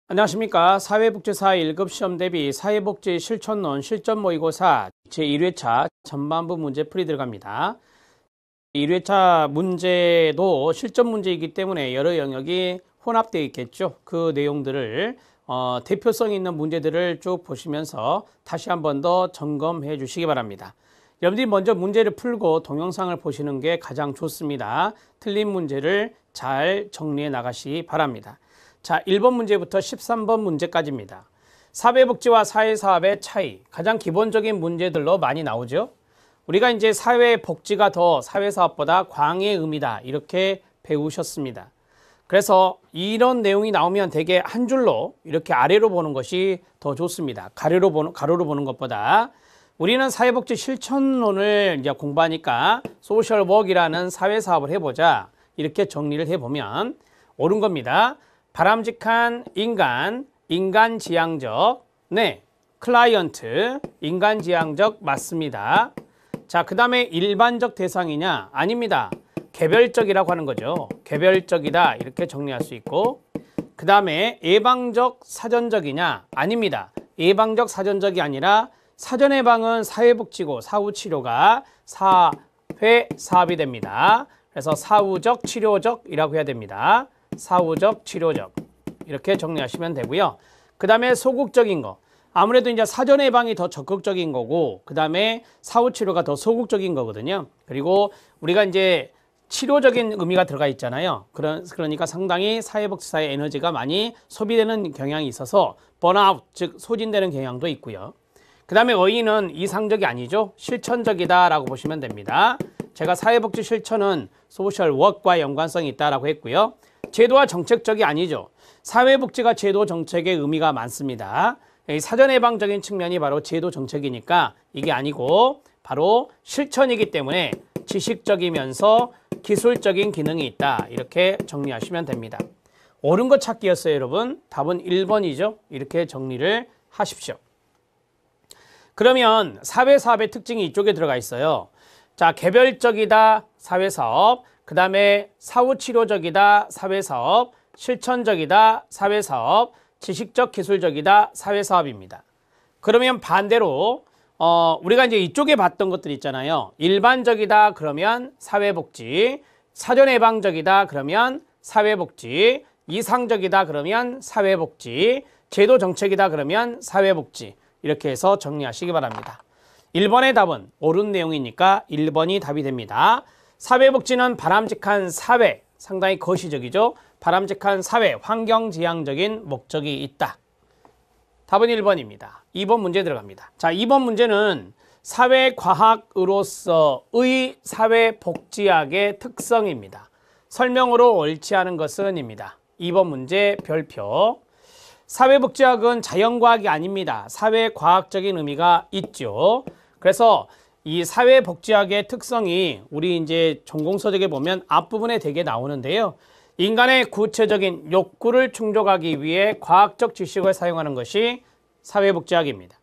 안녕하십니까. 사회복지사 1급 시험 대비 사회복지 실천론 실전 모의고사 제1회차 전반부 문제 풀이 들어갑니다. 1회차 문제도 실전 문제이기 때문에 여러 영역이 혼합되어 있겠죠. 그 내용들을 대표성 있는 문제들을 쭉 보시면서 다시 한 번 더 점검해 주시기 바랍니다. 여러분들이 먼저 문제를 풀고 동영상을 보시는 게 가장 좋습니다. 틀린 문제를 잘 정리해 나가시기 바랍니다. 자, 1번 문제부터 13번 문제까지입니다. 사회복지와 사회사업의 차이, 가장 기본적인 문제들로 많이 나오죠. 우리가 이제 사회복지가 더 사회사업보다 광의 의미다 이렇게 배우셨습니다. 그래서 이런 내용이 나오면 되게 한 줄로 이렇게 아래로 보는 것이 더 좋습니다. 가로로 보는 것보다. 우리는 사회복지 실천론을 이제 공부하니까 소셜워크이라는 사회사업을 해보자 이렇게 정리를 해보면 옳은 겁니다. 바람직한 인간지향적, 클라이언트, 인간지향적 맞습니다. 자, 그 다음에 일반적 대상이냐? 아닙니다. 개별적이라고 하는 거죠. 개별적이다 이렇게 정리할 수 있고, 그 다음에 예방적, 사전적이냐? 아닙니다. 예방적, 사전적이 아니라 사전 예방은 사회복지고 사후치료가 사회사업이 됩니다. 그래서 사후적, 치료적이라고 해야 됩니다. 사후적, 치료적 이렇게 정리하시면 되고요. 그 다음에 소극적인 거, 아무래도 이제 사전 예방이 더 적극적인 거고 그 다음에 사후 치료가 더 소극적인 거거든요. 그리고 우리가 이제 치료적인 의미가 들어가 있잖아요. 그러니까 상당히 사회복지사의 에너지가 많이 소비되는 경향이 있어서 번아웃, 즉 소진되는 경향도 있고요. 그 다음에 의의는 이상적이 아니죠. 실천적이다 라고 보시면 됩니다. 제가 사회복지 실천은 소셜워크와 연관성이 있다라고 했고요. 제도와 정책적이 아니죠. 사회복지가 제도 정책의 의미가 많습니다. 사전 예방적인 측면이 바로 제도 정책이니까 이게 아니고 바로 실천이기 때문에 지식적이면서 기술적인 기능이 있다. 이렇게 정리하시면 됩니다. 옳은 거 찾기였어요, 여러분. 답은 1번이죠. 이렇게 정리를 하십시오. 그러면 사회사업의 특징이 이쪽에 들어가 있어요. 자, 개별적이다 사회사업, 그 다음에 사후치료적이다 사회사업, 실천적이다 사회사업, 지식적 기술적이다 사회사업입니다. 그러면 반대로 우리가 이제 이쪽에 봤던 것들 있잖아요. 일반적이다 그러면 사회복지, 사전예방적이다 그러면 사회복지, 이상적이다 그러면 사회복지, 제도정책이다 그러면 사회복지 이렇게 해서 정리하시기 바랍니다. 1번의 답은 옳은 내용이니까 1번이 답이 됩니다. 사회복지는 바람직한 사회, 상당히 거시적이죠. 바람직한 사회, 환경지향적인 목적이 있다. 답은 1번입니다. 2번 문제 들어갑니다. 자, 2번 문제는 사회과학으로서의 사회복지학의 특성입니다. 설명으로 옳지 않은 것은입니다. 2번 문제 별표. 사회복지학은 자연과학이 아닙니다. 사회과학적인 의미가 있죠. 그래서 이 사회복지학의 특성이 우리 이제 전공서적에 보면 앞부분에 되게 나오는데요. 인간의 구체적인 욕구를 충족하기 위해 과학적 지식을 사용하는 것이 사회복지학입니다.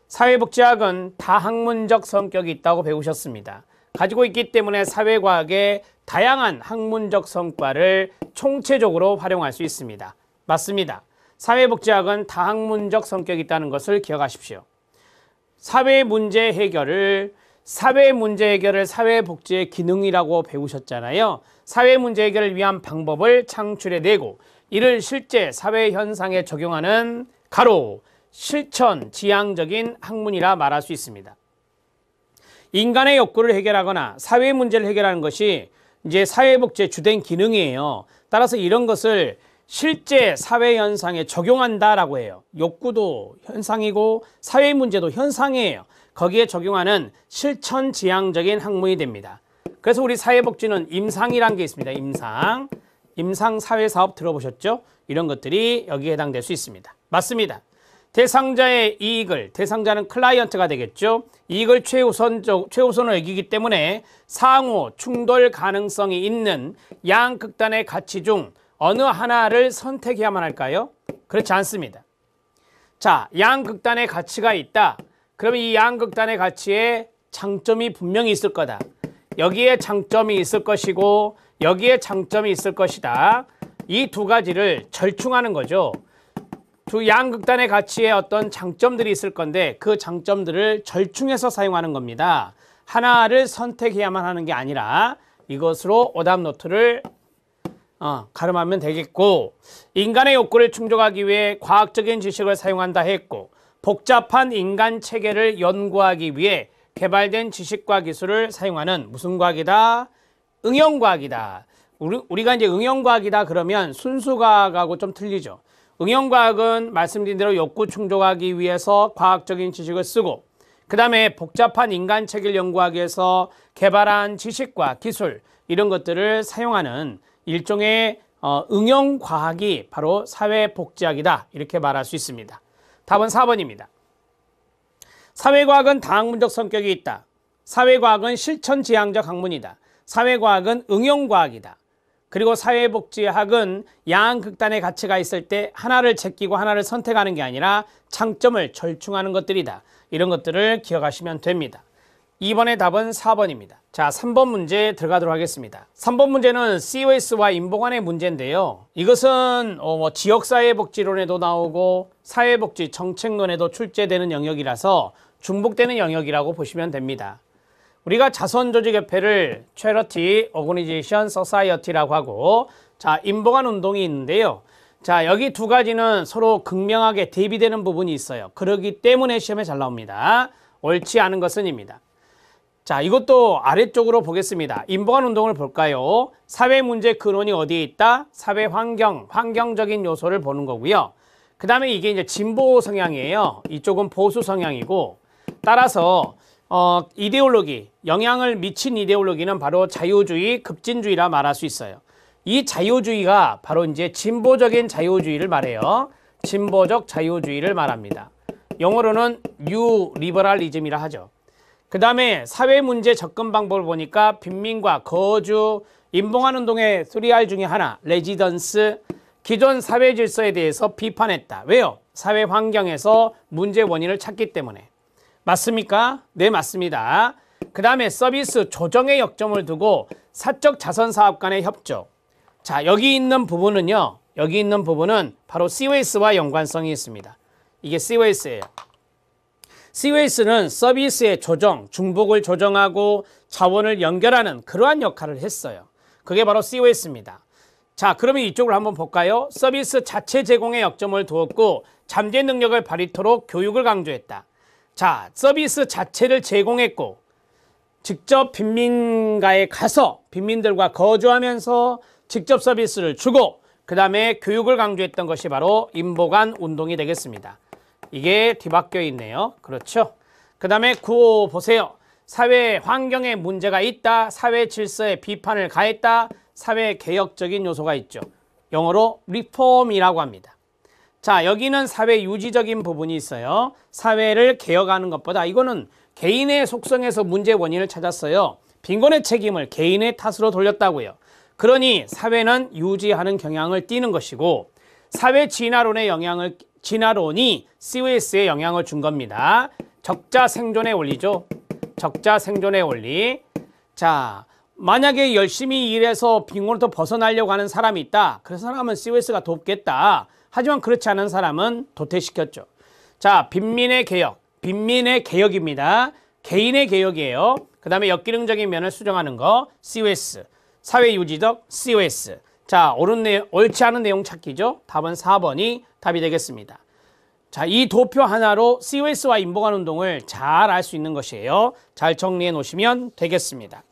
사회복지학은 다학문적 성격이 있다고 배우셨습니다. 가지고 있기 때문에 사회과학의 다양한 학문적 성과를 총체적으로 활용할 수 있습니다. 맞습니다. 사회복지학은 다학문적 성격이 있다는 것을 기억하십시오. 사회문제 해결을 사회복지의 기능이라고 배우셨잖아요. 사회문제 해결을 위한 방법을 창출해내고 이를 실제 사회현상에 적용하는 가로, 실천, 지향적인 학문이라 말할 수 있습니다. 인간의 욕구를 해결하거나 사회문제를 해결하는 것이 이제 사회복지의 주된 기능이에요. 따라서 이런 것을 실제 사회현상에 적용한다라고 해요. 욕구도 현상이고 사회문제도 현상이에요. 거기에 적용하는 실천지향적인 학문이 됩니다. 그래서 우리 사회복지는 임상이라는 게 있습니다. 임상사회사업 들어보셨죠? 이런 것들이 여기에 해당될 수 있습니다. 맞습니다. 대상자의 이익을, 대상자는 클라이언트가 되겠죠. 이익을 최우선으로 여기기 때문에 상호 충돌 가능성이 있는 양극단의 가치 중 어느 하나를 선택해야만 할까요? 그렇지 않습니다. 자, 양극단의 가치가 있다. 그러면 이 양극단의 가치에 장점이 분명히 있을 거다. 여기에 장점이 있을 것이고 여기에 장점이 있을 것이다. 이 두 가지를 절충하는 거죠. 두 양극단의 가치에 어떤 장점들이 있을 건데 그 장점들을 절충해서 사용하는 겁니다. 하나를 선택해야만 하는 게 아니라 이것으로 오답 노트를 가름하면 되겠고, 인간의 욕구를 충족하기 위해 과학적인 지식을 사용한다 했고, 복잡한 인간 체계를 연구하기 위해 개발된 지식과 기술을 사용하는 무슨 과학이다? 응용과학이다. 우리가 이제 응용과학이다 그러면 순수과학하고 좀 틀리죠. 응용과학은 말씀드린 대로 욕구 충족하기 위해서 과학적인 지식을 쓰고, 그 다음에 복잡한 인간 체계를 연구하기 위해서 개발한 지식과 기술, 이런 것들을 사용하는 일종의 응용과학이 바로 사회복지학이다, 이렇게 말할 수 있습니다. 답은 4번입니다. 사회과학은 다학문적 성격이 있다. 사회과학은 실천지향적 학문이다. 사회과학은 응용과학이다. 그리고 사회복지학은 양극단의 가치가 있을 때 하나를 제끼고 하나를 선택하는 게 아니라 장점을 절충하는 것들이다. 이런 것들을 기억하시면 됩니다. 2번의 답은 4번입니다. 자, 3번 문제 들어가도록 하겠습니다. 3번 문제는 COS와 인보관의 문제인데요. 이것은 지역사회복지론에도 나오고 사회복지 정책론에도 출제되는 영역이라서 중복되는 영역이라고 보시면 됩니다. 우리가 자선조직협회를 Charity Organization Society라고 하고, 자, 인보관 운동이 있는데요. 자, 여기 두 가지는 서로 극명하게 대비되는 부분이 있어요. 그렇기 때문에 시험에 잘 나옵니다. 옳지 않은 것은입니다. 자, 이것도 아래쪽으로 보겠습니다. 인보관 운동을 볼까요? 사회 문제 근원이 어디에 있다? 사회 환경적인 요소를 보는 거고요. 그 다음에 이게 이제 진보 성향이에요. 이쪽은 보수 성향이고, 따라서 이데올로기, 영향을 미친 이데올로기는 바로 자유주의, 급진주의라 말할 수 있어요. 이 자유주의가 바로 이제 진보적인 자유주의를 말해요. 진보적 자유주의를 말합니다. 영어로는 뉴 리버럴리즘이라 하죠. 그 다음에 사회 문제 접근 방법을 보니까 빈민과 거주, 인봉한 운동의 3R 중에 하나, 레지던스, 기존 사회 질서에 대해서 비판했다. 왜요? 사회 환경에서 문제 원인을 찾기 때문에. 맞습니까? 네, 맞습니다. 그 다음에 서비스 조정의 역점을 두고 사적 자선사업 간의 협조. 자, 여기 있는 부분은요. 여기 있는 부분은 바로 COS와 연관성이 있습니다. 이게 COS예요. COS는 서비스의 조정, 중복을 조정하고 자원을 연결하는 그러한 역할을 했어요. 그게 바로 COS입니다. 자, 그러면 이쪽을 한번 볼까요? 서비스 자체 제공에 역점을 두었고 잠재 능력을 발휘토록 교육을 강조했다. 자, 서비스 자체를 제공했고 직접 빈민가에 가서 빈민들과 거주하면서 직접 서비스를 주고 그 다음에 교육을 강조했던 것이 바로 인보관 운동이 되겠습니다. 이게 뒤바뀌어 있네요. 그렇죠? 그 다음에 9호 보세요. 사회 환경에 문제가 있다. 사회 질서에 비판을 가했다. 사회 개혁적인 요소가 있죠. 영어로 리폼이라고 합니다. 자, 여기는 사회 유지적인 부분이 있어요. 사회를 개혁하는 것보다 이거는 개인의 속성에서 문제 원인을 찾았어요. 빈곤의 책임을 개인의 탓으로 돌렸다고요. 그러니 사회는 유지하는 경향을 띠는 것이고 사회 진화론이 COS에 영향을 준 겁니다. 적자 생존의 원리죠. 적자 생존의 원리. 자, 만약에 열심히 일해서 빈곤부터 벗어나려고 하는 사람이 있다. 그 사람은 COS가 돕겠다. 하지만 그렇지 않은 사람은 도태시켰죠. 자, 빈민의 개혁. 빈민의 개혁입니다. 개인의 개혁이에요. 그 다음에 역기능적인 면을 수정하는 거 COS. 사회유지적 COS. 자, 옳지 않은 내용 찾기죠. 답은 4번이 답이 되겠습니다. 자, 이 도표 하나로 COS와 인보관 운동을 잘 알 수 있는 것이에요. 잘 정리해 놓으시면 되겠습니다.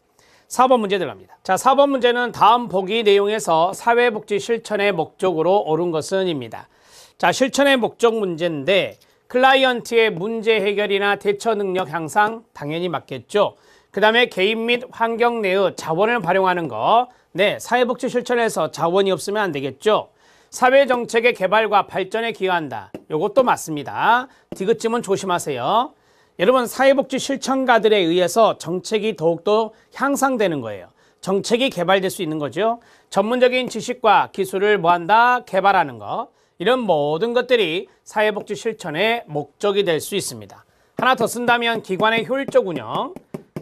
4번 문제 들어갑니다. 자, 4번 문제는 다음 보기 내용에서 사회복지 실천의 목적으로 옳은 것은입니다. 자, 실천의 목적 문제인데 클라이언트의 문제 해결이나 대처 능력 향상 당연히 맞겠죠. 그 다음에 개인 및 환경 내의 자원을 활용하는 거. 네, 사회복지 실천에서 자원이 없으면 안 되겠죠. 사회정책의 개발과 발전에 기여한다. 이것도 맞습니다. 디귿쯤은 조심하세요. 여러분, 사회복지 실천가들에 의해서 정책이 더욱더 향상되는 거예요. 정책이 개발될 수 있는 거죠. 전문적인 지식과 기술을 뭐한다? 개발하는 거. 이런 모든 것들이 사회복지 실천의 목적이 될 수 있습니다. 하나 더 쓴다면 기관의 효율적 운영,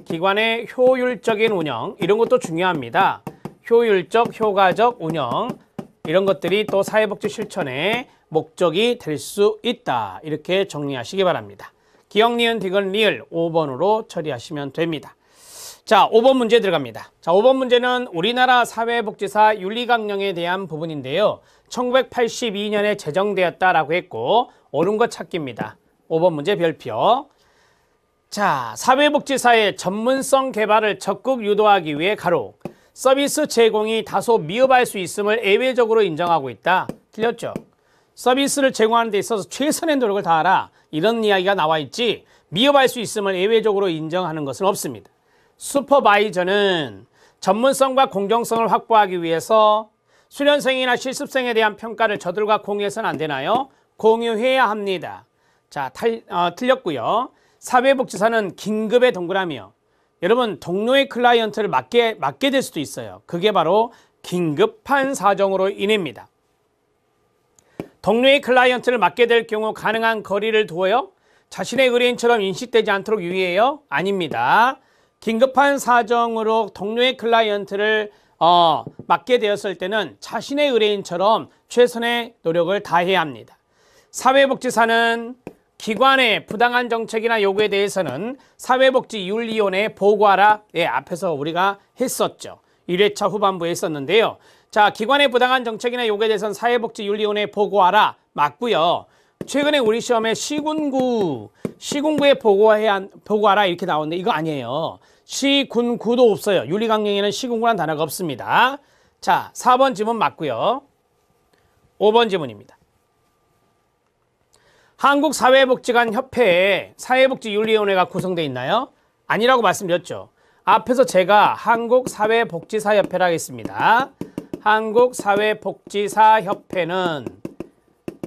기관의 효율적인 운영, 이런 것도 중요합니다. 효율적, 효과적 운영, 이런 것들이 또 사회복지 실천의 목적이 될 수 있다. 이렇게 정리하시기 바랍니다. 기억, 니은, 디귿, 리을 5번으로 처리하시면 됩니다. 자, 5번 문제 들어갑니다. 자, 5번 문제는 우리나라 사회복지사 윤리강령에 대한 부분인데요. 1982년에 제정되었다라고 했고 옳은 것 찾기입니다. 5번 문제 별표. 자, 사회복지사의 전문성 개발을 적극 유도하기 위해 가로 서비스 제공이 다소 미흡할 수 있음을 예외적으로 인정하고 있다. 틀렸죠? 서비스를 제공하는 데 있어서 최선의 노력을 다하라. 이런 이야기가 나와 있지 미흡할 수 있음을 예외적으로 인정하는 것은 없습니다. 슈퍼바이저는 전문성과 공정성을 확보하기 위해서 수련생이나 실습생에 대한 평가를 저들과 공유해서는 안 되나요? 공유해야 합니다. 자, 틀렸고요. 사회복지사는 긴급의 동그라미요. 여러분, 동료의 클라이언트를 맡게 될 수도 있어요. 그게 바로 긴급한 사정으로 인해입니다. 동료의 클라이언트를 맡게 될 경우 가능한 거리를 두어요? 자신의 의뢰인처럼 인식되지 않도록 유의해요? 아닙니다. 긴급한 사정으로 동료의 클라이언트를 맡게 되었을 때는 자신의 의뢰인처럼 최선의 노력을 다해야 합니다. 사회복지사는 기관의 부당한 정책이나 요구에 대해서는 사회복지윤리위원회에 보고하라. 예, 앞에서 우리가 했었죠. 1회차 후반부에 했었는데요. 자, 기관의 부당한 정책이나 요구에 대해서는 사회복지윤리위원회에 보고하라. 맞고요. 최근에 우리 시험에 시군구에 보고하라 이렇게 나오는데 이거 아니에요. 시군구도 없어요. 윤리강령에는 시군구란 단어가 없습니다. 자, 4번 지문 맞고요. 5번 지문입니다. 한국사회복지관협회에 사회복지윤리위원회가 구성되어 있나요? 아니라고 말씀드렸죠. 앞에서 제가 한국사회복지사협회라고 했습니다. 한국사회복지사협회는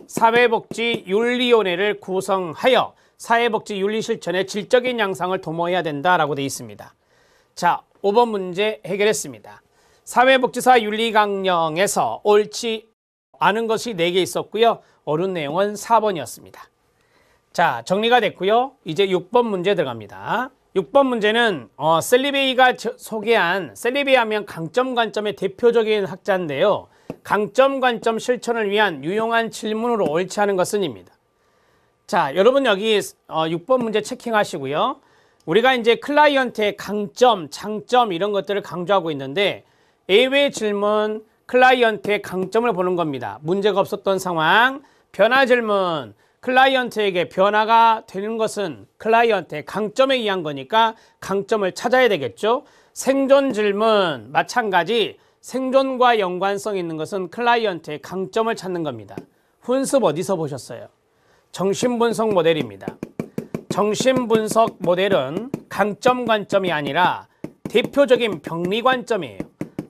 사회복지윤리위원회를 구성하여 사회복지윤리 실천의 질적인 양상을 도모해야 된다라고 되어 있습니다. 자, 5번 문제 해결했습니다. 사회복지사 윤리강령에서 옳지 않은 것이 4개 있었고요. 옳은 내용은 4번이었습니다. 자, 정리가 됐고요. 이제 6번 문제 들어갑니다. 6번 문제는 셀리베이가 소개한, 셀리베이 하면 강점 관점의 대표적인 학자인데요. 강점 관점 실천을 위한 유용한 질문으로 옳지 않은 것은입니다. 자, 여러분 여기 6번 문제 체킹하시고요. 우리가 이제 클라이언트의 강점, 장점 이런 것들을 강조하고 있는데 예외 질문, 클라이언트의 강점을 보는 겁니다. 문제가 없었던 상황, 변화 질문, 클라이언트에게 변화가 되는 것은 클라이언트의 강점에 의한 거니까 강점을 찾아야 되겠죠. 생존 질문, 마찬가지 생존과 연관성 있는 것은 클라이언트의 강점을 찾는 겁니다. 훈습 어디서 보셨어요? 정신분석 모델입니다. 정신분석 모델은 강점 관점이 아니라 대표적인 병리 관점이에요.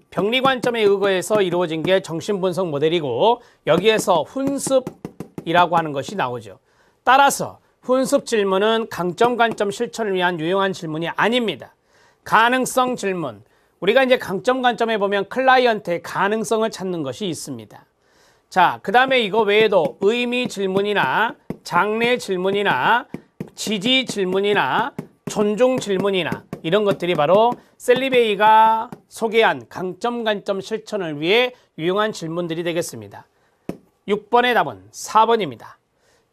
병리 관점에 의거해서 이루어진 게 정신분석 모델이고 여기에서 훈습이라고 하는 것이 나오죠. 따라서 훈습 질문은 강점 관점 실천을 위한 유용한 질문이 아닙니다. 가능성 질문. 우리가 이제 강점 관점에 보면 클라이언트의 가능성을 찾는 것이 있습니다. 자, 그 다음에 이거 외에도 의미 질문이나 장래 질문이나 지지 질문이나 존중 질문이나 이런 것들이 바로 셀리베이가 소개한 강점 관점 실천을 위해 유용한 질문들이 되겠습니다. 6번의 답은 4번입니다.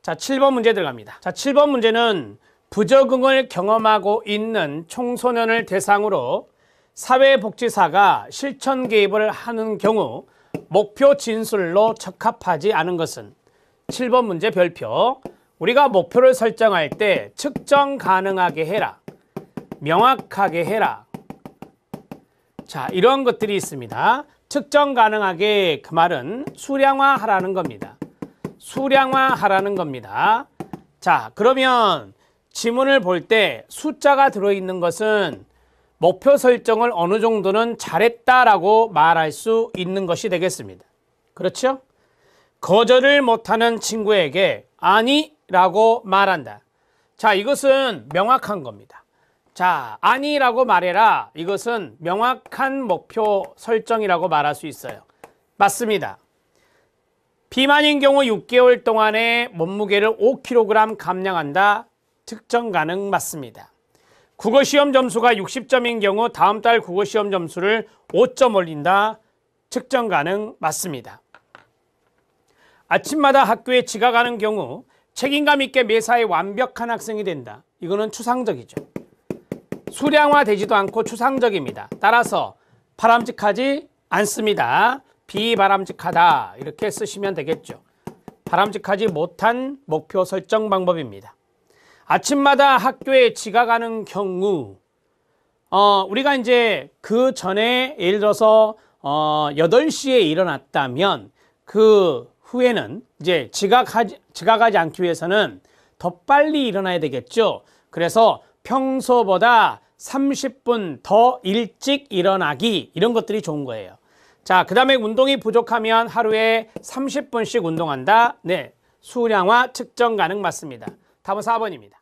자, 7번 문제 들어갑니다. 자, 7번 문제는 부적응을 경험하고 있는 청소년을 대상으로 사회복지사가 실천 개입을 하는 경우 목표 진술로 적합하지 않은 것은 7번 문제 별표. 우리가 목표를 설정할 때 측정 가능하게 해라. 명확하게 해라. 자, 이런 것들이 있습니다. 측정 가능하게 그 말은 수량화하라는 겁니다. 수량화하라는 겁니다. 자, 그러면 지문을 볼 때 숫자가 들어있는 것은 목표 설정을 어느 정도는 잘했다라고 말할 수 있는 것이 되겠습니다. 그렇죠? 거절을 못하는 친구에게 아니라고 말한다. 자, 이것은 명확한 겁니다. 자, 아니라고 말해라. 이것은 명확한 목표 설정이라고 말할 수 있어요. 맞습니다. 비만인 경우 6개월 동안에 몸무게를 5kg 감량한다. 측정 가능 맞습니다. 국어시험 점수가 60점인 경우 다음 달 국어시험 점수를 5점 올린다. 측정 가능 맞습니다. 아침마다 학교에 지각하는 경우 책임감 있게 매사에 완벽한 학생이 된다. 이거는 추상적이죠. 수량화되지도 않고 추상적입니다. 따라서 바람직하지 않습니다. 비바람직하다 이렇게 쓰시면 되겠죠. 바람직하지 못한 목표 설정 방법입니다. 아침마다 학교에 지각하는 경우 우리가 이제 그 전에 예를 들어서 8시에 일어났다면 그 후에는 이제 지각하지 않기 위해서는 더 빨리 일어나야 되겠죠. 그래서 평소보다 30분 더 일찍 일어나기 이런 것들이 좋은 거예요. 자, 그 다음에 운동이 부족하면 하루에 30분씩 운동한다. 네, 수량화 측정 가능 맞습니다. 답은 4번입니다.